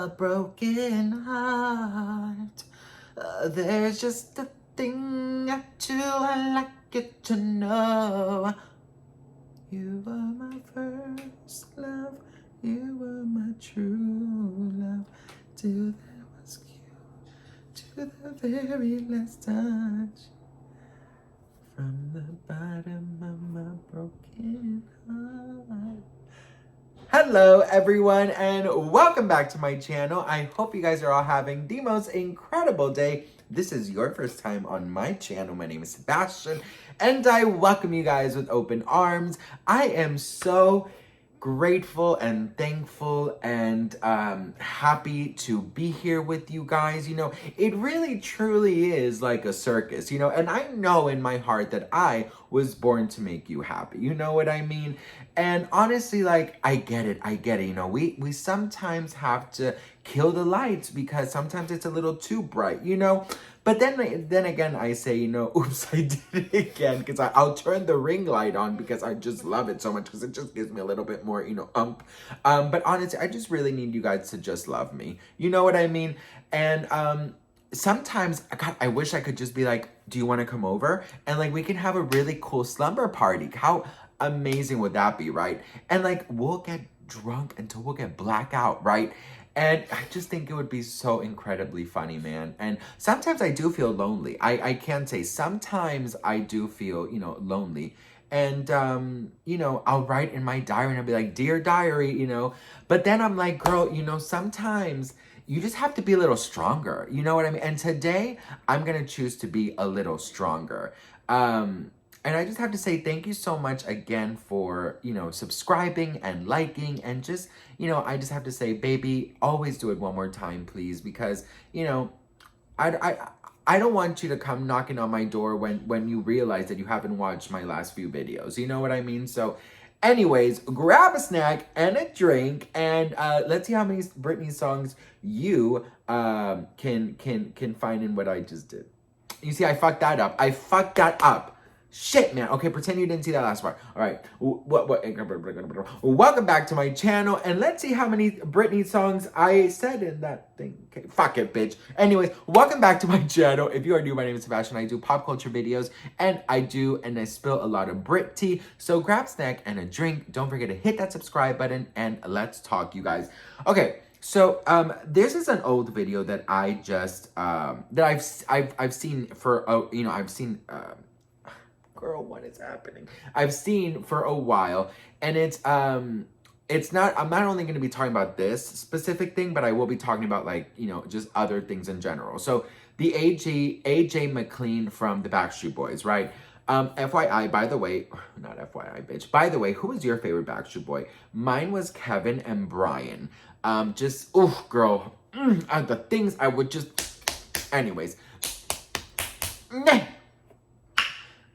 a broken heart. There's just a thing or two I'd like you to know. You were my first love, you were my true love. Till there was you, to the very last touch. From the bottom of my broken heart. Hello everyone and welcome back to my channel. I hope you guys are all having the most incredible day. This is your first time on my channel. My name is Sebastian and I welcome you guys with open arms. I am so grateful and thankful and happy to be here with you guys. You know, it really truly is like a circus, you know, and I know in my heart that I was born to make you happy. You know what I mean? And honestly, like, I get it. You know, we sometimes have to kill the lights because sometimes it's a little too bright, you know? But then again, I say, you know, oops, I did it again, because I'll turn the ring light on because I just love it so much, because it just gives me a little bit more, you know, but honestly, I just really need you guys to just love me. You know what I mean? And sometimes, God, I wish I could just be like, do you want to come over? And like, we can have a really cool slumber party. How amazing would that be, right? And like, we'll get drunk until we'll get blackout, right? And I just think it would be so incredibly funny, man. And sometimes I do feel lonely. I can say sometimes I do feel, you know, lonely. And, you know, I'll write in my diary and I'll be like, dear diary, you know. But then I'm like, girl, you know, sometimes you just have to be a little stronger. You know what I mean? And today I'm going to choose to be a little stronger. And I just have to say thank you so much again for, you know, subscribing and liking and just, you know, I just have to say, baby, always do it one more time, please, because, you know, I don't want you to come knocking on my door when you realize that you haven't watched my last few videos. You know what I mean? So anyways, grab a snack and a drink and let's see how many Britney songs you can find in what I just did. You see, I fucked that up. Shit, man. Okay, pretend you didn't see that last part. All right. Welcome back to my channel, and let's see how many Britney songs I said in that thing. Okay, fuck it, bitch. Anyways, welcome back to my channel. If you are new, my name is Sebastian. I do pop culture videos, and I spill a lot of Brit tea. So grab a snack and a drink. Don't forget to hit that subscribe button, and let's talk, you guys. Okay. So, this is an old video that I just, that I've seen for, you know, I've seen, girl, what is happening? I've seen for a while, and it's not, I'm not only going to be talking about this specific thing, but I will be talking about, like, you know, just other things in general. So, the AJ McLean from the Backstreet Boys, right? FYI, by the way, not FYI, bitch. By the way, who was your favorite Backstreet Boy? Mine was Kevin and Brian. Just, oof, girl, the things I would just, anyways.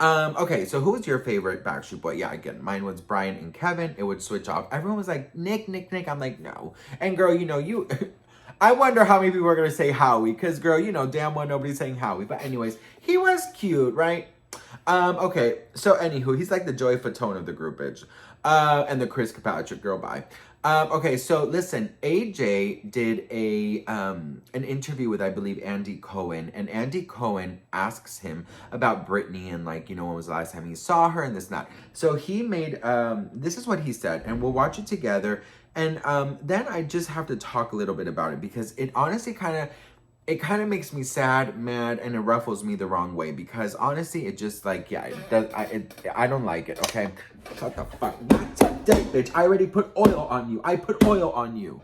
Okay, so who was your favorite Backstreet Boy? Yeah, again, mine was Brian and Kevin. It would switch off. Everyone was like, Nick. I'm like, no. And girl, you know, I wonder how many people are going to say Howie. Because, girl, you know, damn well nobody's saying Howie. But anyways, he was cute, right? Okay, so anywho, he's like the Joey Fatone of the group, bitch. And the Chris Kirkpatrick, girl, bye. Okay, so listen, AJ did an interview with, I believe, Andy Cohen, and Andy Cohen asks him about Britney and, like, you know, when was the last time he saw her and this and that. So he made, this is what he said, and we'll watch it together, and then I just have to talk a little bit about it, because it honestly kind of makes me sad, mad, and it ruffles me the wrong way, because honestly, it just, like, yeah, I don't like it, okay? What the fuck? Not today, bitch. I already put oil on you. I put oil on you.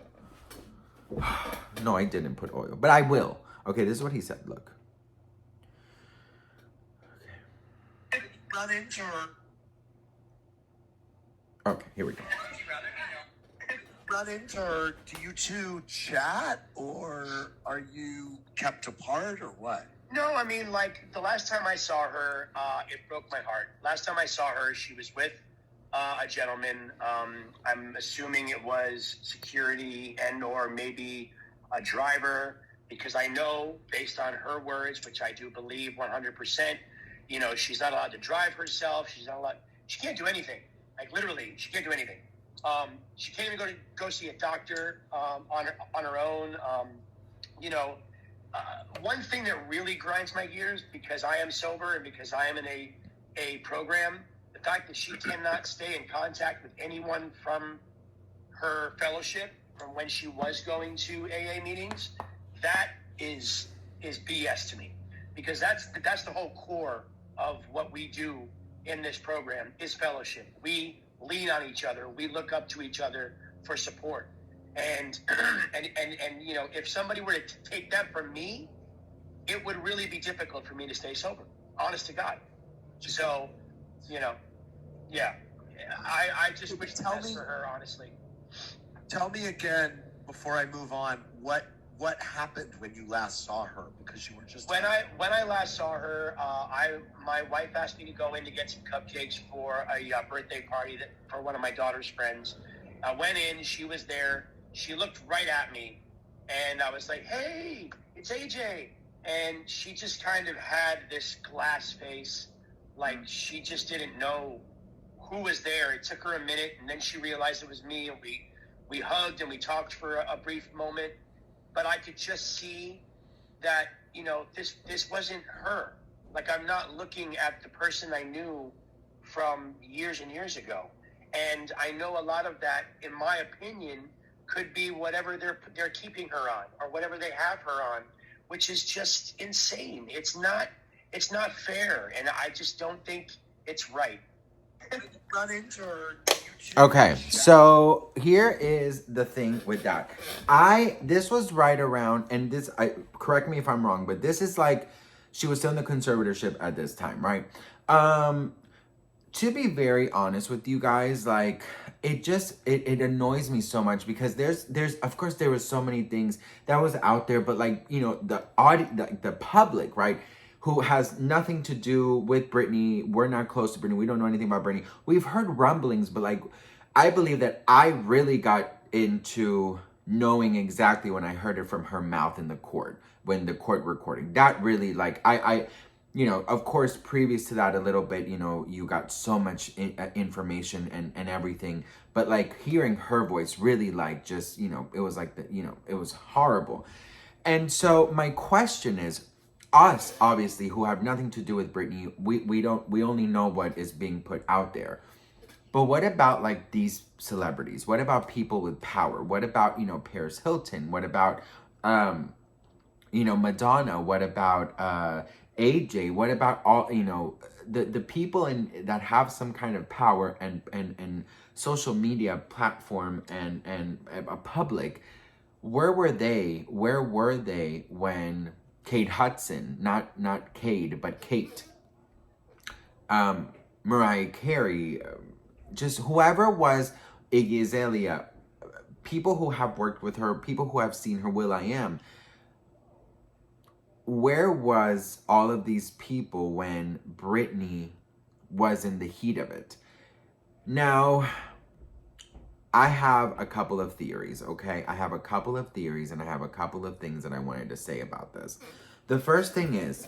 No, I didn't put oil, but I will. Okay, this is what he said. Look. Okay. Okay, here we go. Run into her, do you two chat, or are you kept apart, or what? No, I mean, like, the last time I saw her, it broke my heart. Last time I saw her, she was with a gentleman. I'm assuming it was security and or maybe a driver, because I know, based on her words, which I do believe 100%, you know, she's not allowed to drive herself. She can't do anything. Like, literally, she can't do anything. She can't even go see a doctor on her own. You know, one thing that really grinds my gears, because I am sober and because I am in a program, the fact that she cannot stay in contact with anyone from her fellowship from when she was going to AA meetings, that is BS to me, because that's the whole core of what we do in this program is fellowship. We lean on each other. We look up to each other for support. And and you know, if somebody were to take that from me, it would really be difficult for me to stay sober. Honest to God. So, you know, yeah, I just wish the best for her, honestly. Tell me again before I move on, what happened when you last saw her? Because you were just when I last saw her, my wife asked me to go in to get some cupcakes for a birthday party for one of my daughter's friends. I went in, she was there, she looked right at me, and I was like, "Hey, it's AJ," and she just kind of had this glass face, like she just didn't know who was there. It took her a minute, and then she realized it was me, and we hugged and we talked for a brief moment, but I could just see that, you know, this wasn't her. Like, I'm not looking at the person I knew from years and years ago. And I know a lot of that, in my opinion, could be whatever they're keeping her on or whatever they have her on, which is just insane. It's not fair, and I just don't think it's right. run into her. Okay, so here is the thing with that. This was right around, and correct me if I'm wrong, but this is like, she was still in the conservatorship at this time, right? To be very honest with you guys, like, it annoys me so much, because there's of course there was so many things that was out there, but like, you know, the public, right, who has nothing to do with Britney. We're not close to Britney. We don't know anything about Britney. We've heard rumblings, but like, I believe that I really got into knowing exactly when I heard it from her mouth in the court, when the court recording. That really, like, I you know, of course, previous to that a little bit, you know, you got so much information and everything. But like, hearing her voice really, like, just, you know, it was like, you know, it was horrible. And so my question is, us, obviously, who have nothing to do with Britney, we only know what is being put out there. But what about like these celebrities? What about people with power? What about, you know, Paris Hilton? What about, you know, Madonna? What about AJ? What about all, you know, the people that have some kind of power and social media platform and a public? Where were they? Where were they when Kate Hudson, not Cade, but Kate, Mariah Carey, just whoever was, Iggy Azalea, people who have worked with her, people who have seen her, will.i.am, where was all of these people when Britney was in the heat of it? Now, I have a couple of theories, okay? I have a couple of theories, and I have a couple of things that I wanted to say about this. The first thing is,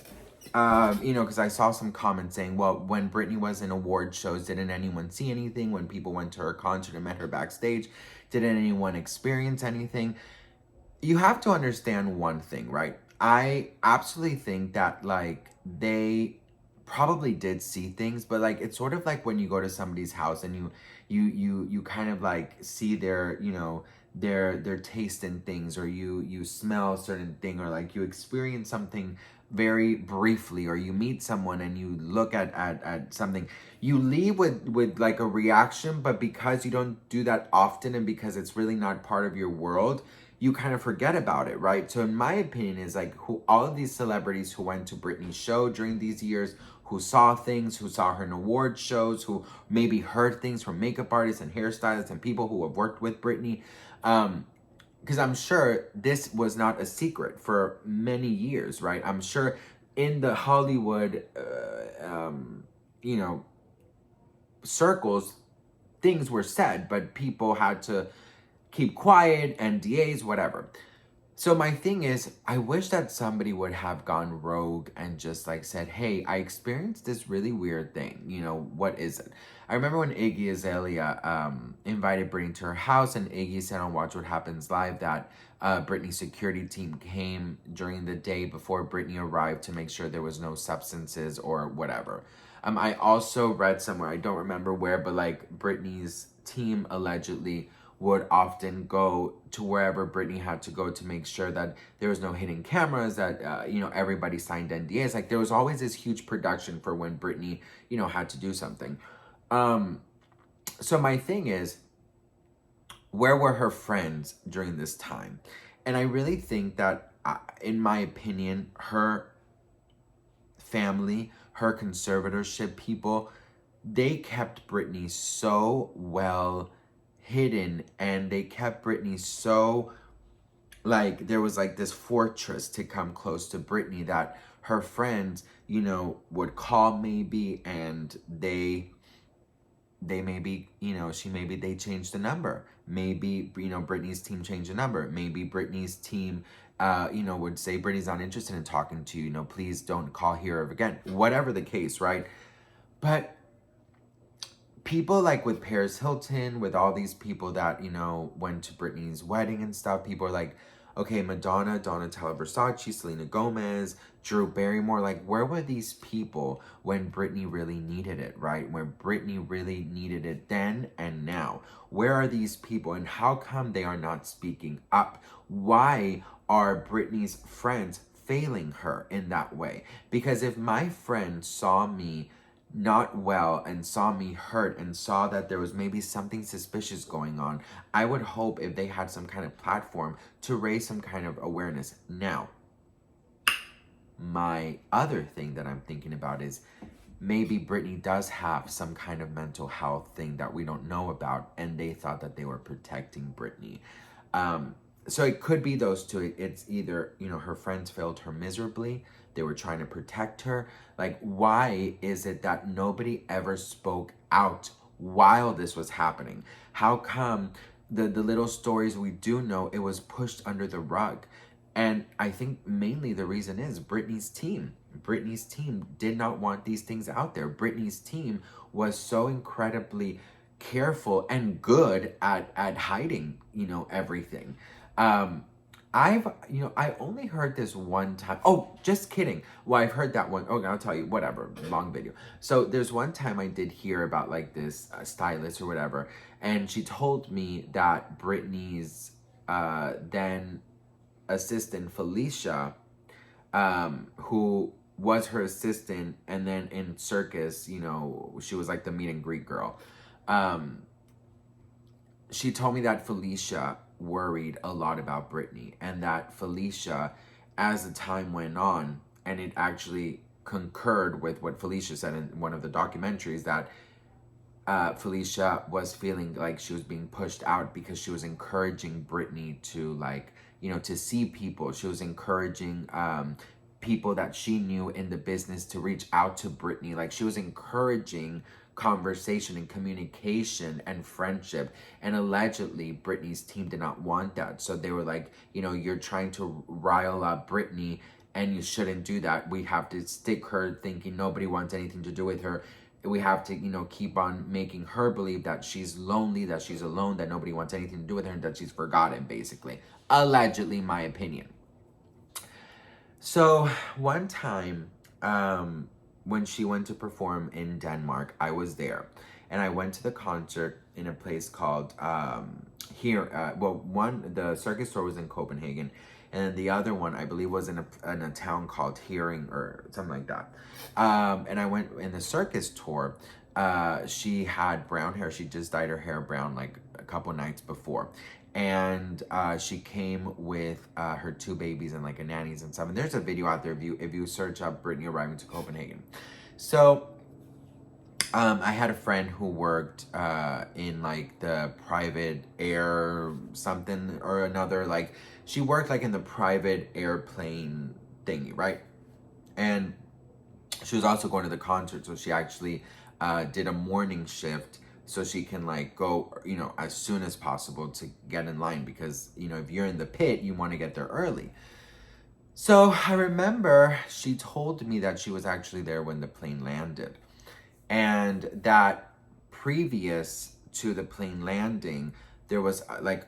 you know, because I saw some comments saying, well, when Britney was in award shows, didn't anyone see anything? When people went to her concert and met her backstage, didn't anyone experience anything? You have to understand one thing, right? I absolutely think that, like, they probably did see things, but like, it's sort of like when you go to somebody's house and you kind of like see their, you know, their taste in things, or you smell a certain thing, or like you experience something very briefly, or you meet someone and you look at something, you leave with like a reaction, but because you don't do that often and because it's really not part of your world, you kind of forget about it, right? So in my opinion is like, all of these celebrities who went to Britney's show during these years, who saw things, who saw her in award shows, who maybe heard things from makeup artists and hairstylists and people who have worked with Britney, because I'm sure this was not a secret for many years, right? I'm sure in the Hollywood, you know, circles, things were said, but people had to keep quiet, NDAs, whatever. So my thing is, I wish that somebody would have gone rogue and just like said, hey, I experienced this really weird thing. You know, what is it? I remember when Iggy Azalea invited Britney to her house, and Iggy said on Watch What Happens Live that Britney's security team came during the day before Britney arrived to make sure there was no substances or whatever. I also read somewhere, I don't remember where, but like Britney's team allegedly would often go to wherever Britney had to go to make sure that there was no hidden cameras, that, you know, everybody signed NDAs. Like, there was always this huge production for when Britney, you know, had to do something. So my thing is, where were her friends during this time? And I really think that, in my opinion, her family, her conservatorship people, they kept Britney so well hidden, and they kept Britney so, like, there was like this fortress to come close to Britney that her friends, you know, would call maybe, and they maybe, you know, maybe they changed the number. Maybe, you know, Britney's team changed the number. Maybe Britney's team, you know, would say, Britney's not interested in talking to you. You know, please don't call here again. Whatever the case, right? But people like with Paris Hilton, with all these people that, you know, went to Britney's wedding and stuff, people are like, okay, Madonna, Donatella Versace, Selena Gomez, Drew Barrymore, like, where were these people when Britney really needed it, right? When Britney really needed it then and now. Where are these people, and how come they are not speaking up? Why are Britney's friends failing her in that way? Because if my friend saw me not well and saw me hurt and saw that there was maybe something suspicious going on, I would hope if they had some kind of platform to raise some kind of awareness. Now, my other thing that I'm thinking about is maybe Britney does have some kind of mental health thing that we don't know about, and they thought that they were protecting Britney. So it could be those two. It's either, you know, her friends failed her miserably, they were trying to protect her. Like, why is it that nobody ever spoke out while this was happening? How come the little stories we do know, it was pushed under the rug? And I think mainly the reason is Britney's team. Britney's team did not want these things out there. Britney's team was so incredibly careful and good at hiding, you know, everything. I only heard this one time. Oh, just kidding. Well, I've heard that one. Okay, I'll tell you, whatever, long video. So there's one time I did hear about like this stylist or whatever, and she told me that Britney's then assistant Felicia, who was her assistant, and then in Circus, you know, she was like the meet and greet girl. She told me that Felicia worried a lot about Britney, and that Felicia, as the time went on, and it actually concurred with what Felicia said in one of the documentaries, that Felicia was feeling like she was being pushed out because she was encouraging Britney to, like, you know, to see people. She was encouraging people that she knew in the business to reach out to Britney. Like, she was encouraging conversation and communication and friendship, and allegedly Britney's team did not want that. So they were like, you know, you're trying to rile up Britney and you shouldn't do that. We have to stick her thinking nobody wants anything to do with her. We have to, you know, keep on making her believe that she's lonely, that she's alone, that nobody wants anything to do with her, and that she's forgotten, basically. Allegedly, my opinion. So one time, when she went to perform in Denmark, I was there, and I went to the concert in a place called the Circus tour was in Copenhagen, and the other one I believe was in a town called Hearing or something like that. And I went in the Circus tour. She had brown hair. She just dyed her hair brown like a couple nights before. And she came with her two babies and like a nannies and stuff. And there's a video out there if you search up Britney arriving to Copenhagen. So I had a friend who worked in like the private air something or another. Like, she worked like in the private airplane thingy, right? And she was also going to the concert, so she actually did a morning shift so she can like go, you know, as soon as possible to get in line, because, you know, if you're in the pit, you want to get there early. So I remember she told me that she was actually there when the plane landed, and that previous to the plane landing, there was like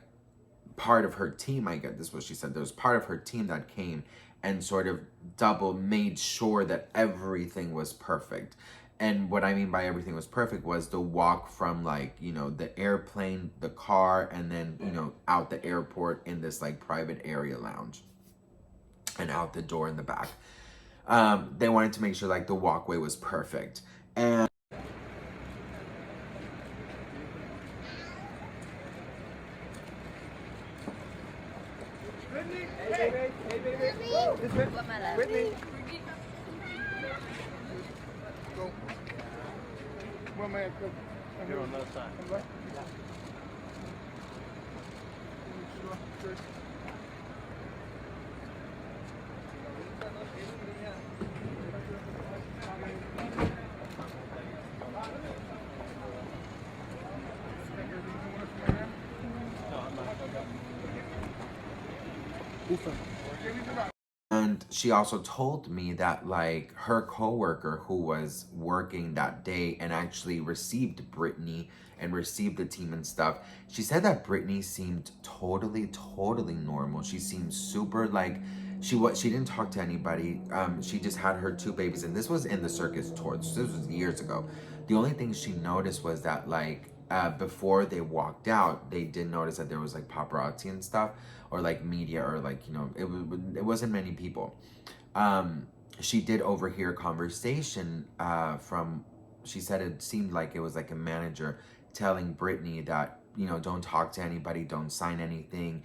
part of her team, I guess this is what she said, there was part of her team that came and sort of double made sure that everything was perfect. And what I mean by everything was perfect was the walk from like, you know, the airplane, the car, and then, you know, out the airport in this like private area lounge and out the door in the back. They wanted to make sure like the walkway was perfect. And Britney, hey baby, Britney, go. One man, go. Here on the other side. Right. And she also told me that like her coworker who was working that day and actually received Britney and received the team and stuff, she said that Britney seemed totally normal. She seemed super like she didn't talk to anybody. She just had her 2 babies, and this was in the circus tour. This was years ago. The only thing she noticed was that like before they walked out, they did notice that there was like paparazzi and stuff, or like media, or like, you know, it wasn't many people. She did overhear a conversation from, she said it seemed like it was like a manager telling Britney that, you know, don't talk to anybody, don't sign anything.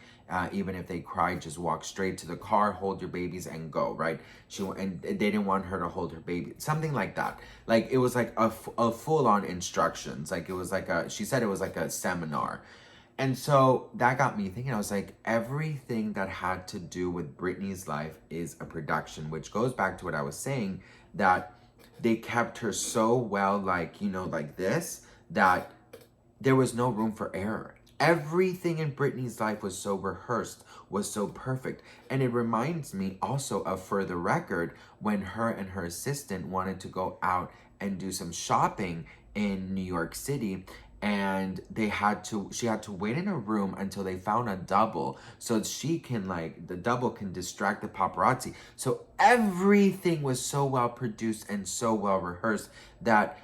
Even if they cry, just walk straight to the car, hold your babies, and go, right? And they didn't want her to hold her baby, something like that. Like it was like a full-on instructions. Like it was like she said it was like a seminar. And so that got me thinking. I was like, everything that had to do with Britney's life is a production, which goes back to what I was saying, that they kept her so well, like, you know, like this, that there was no room for error. Everything in Britney's life was so rehearsed, was so perfect. And it reminds me also of For the Record, when her and her assistant wanted to go out and do some shopping in New York City, and she had to wait in a room until they found a double, so she can like, the double can distract the paparazzi. So everything was so well produced and so well rehearsed that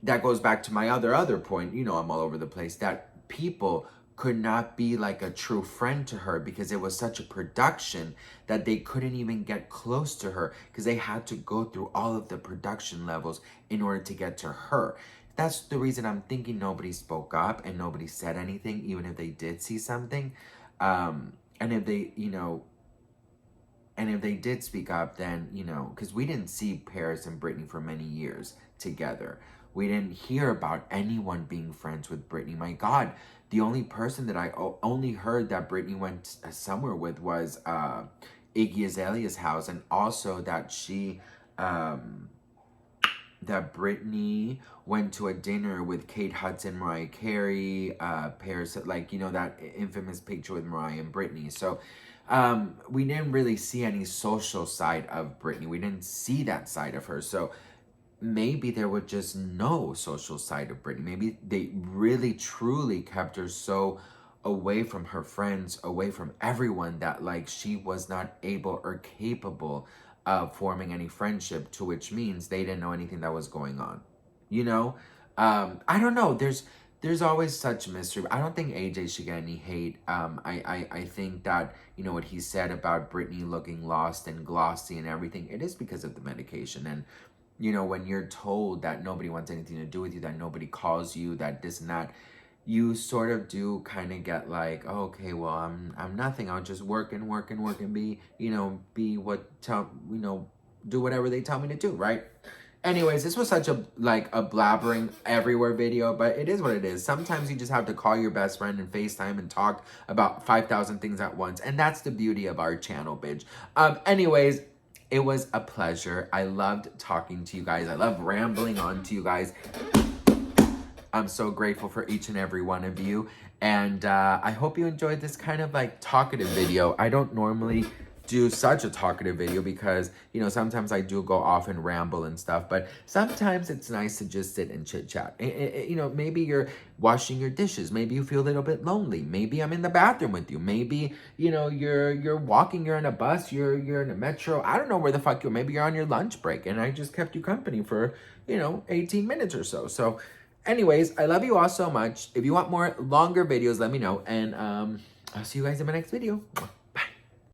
goes back to my other point. You know, I'm all over the place, that people could not be like a true friend to her because it was such a production that they couldn't even get close to her, because they had to go through all of the production levels in order to get to her. That's the reason I'm thinking nobody spoke up and nobody said anything, even if they did see something. And if they, you know, and if they did speak up, then, you know, because we didn't see Paris and Britney for many years together. We didn't hear about anyone being friends with Britney. My God, the only person that I only heard that Britney went somewhere with was Iggy Azalea's house, and also that that Britney went to a dinner with Kate Hudson, Mariah Carey, Paris, like, you know, that infamous picture with Mariah and Britney. So we didn't really see any social side of Britney. We didn't see that side of her. So maybe there was just no social side of Britney. Maybe they really, truly kept her so away from her friends, away from everyone, that like she was not able or capable of forming any friendship, to which means they didn't know anything that was going on. You know? I don't know. There's always such mystery. I don't think AJ should get any hate. I think that, you know, what he said about Britney looking lost and glossy and everything, it is because of the medication. And, you know, when you're told that nobody wants anything to do with you, that nobody calls you, that this and that, you sort of do kind of get like, oh, okay, well, I'm nothing. I'll just work and be, you know, do whatever they tell me to do, right? Anyways, this was such a blabbering everywhere video, but it is what it is. Sometimes you just have to call your best friend and FaceTime and talk about 5,000 things at once. And that's the beauty of our channel, bitch. Anyways, it was a pleasure. I loved talking to you guys. I love rambling on to you guys. I'm so grateful for each and every one of you. And I hope you enjoyed this kind of like talkative video. I don't normally do such a talkative video because, you know, sometimes I do go off and ramble and stuff, but sometimes it's nice to just sit and chit chat. You know, maybe you're washing your dishes. Maybe you feel a little bit lonely. Maybe I'm in the bathroom with you. Maybe, you know, you're walking, you're in a bus, you're in a metro. I don't know where the fuck you're. Maybe you're on your lunch break and I just kept you company for, you know, 18 minutes or so. So anyways, I love you all so much. If you want more longer videos, let me know. And I'll see you guys in my next video.